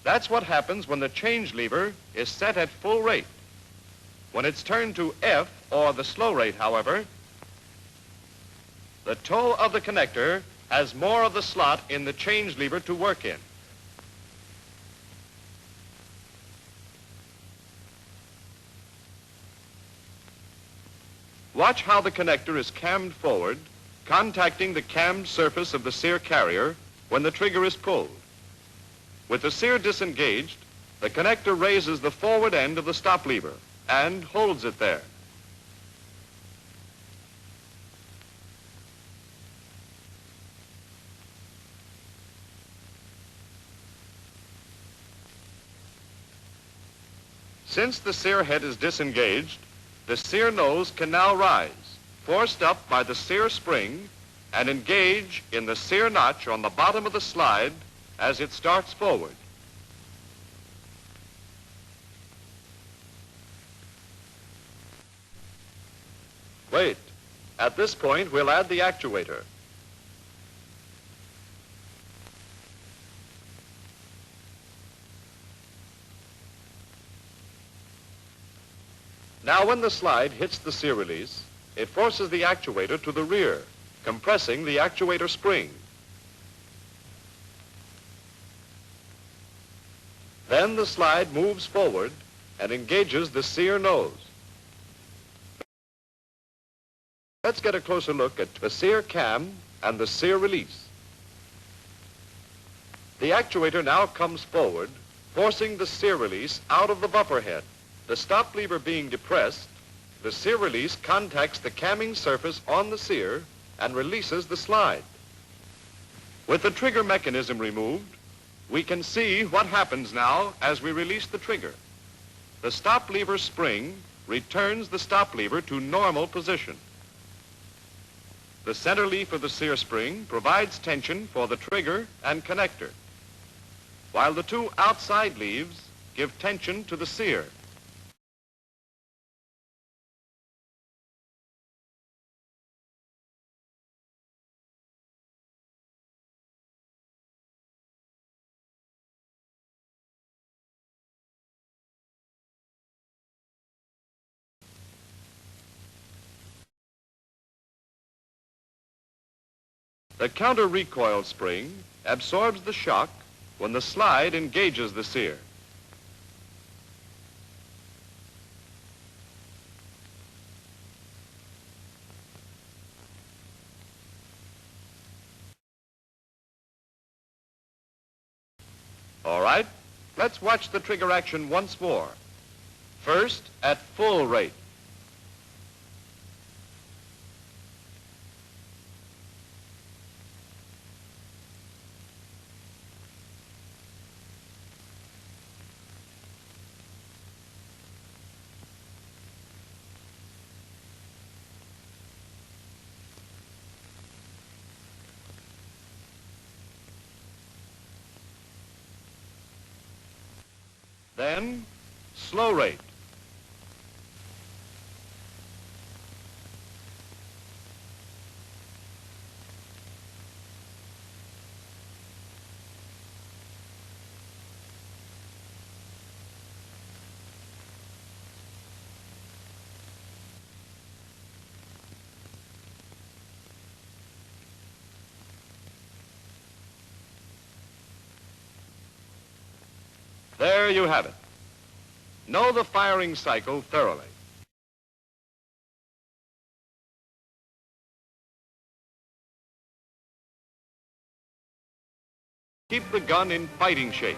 That's what happens when the change lever is set at full rate. When it's turned to F, or the slow rate, however, the toe of the connector has more of the slot in the change lever to work in. Watch how the connector is cammed forward, contacting the cammed surface of the sear carrier when the trigger is pulled. With the sear disengaged, the connector raises the forward end of the stop lever and holds it there. Since the sear head is disengaged, the sear nose can now rise, forced up by the sear spring, and engage in the sear notch on the bottom of the slide as it starts forward. Wait. At this point, we'll add the actuator. Now, when the slide hits the sear release, it forces the actuator to the rear, compressing the actuator spring. Then the slide moves forward and engages the sear nose. Let's get a closer look at the sear cam and the sear release. The actuator now comes forward, forcing the sear release out of the buffer head. The stop lever being depressed, the sear release contacts the camming surface on the sear and releases the slide. With the trigger mechanism removed, we can see what happens now as we release the trigger. The stop lever spring returns the stop lever to normal position. The center leaf of the sear spring provides tension for the trigger and connector, while the two outside leaves give tension to the sear. The counter-recoil spring absorbs the shock when the slide engages the sear. All right, let's watch the trigger action once more. First, at full rate. Then, slow rate. There you have it. Know the firing cycle thoroughly. Keep the gun in fighting shape.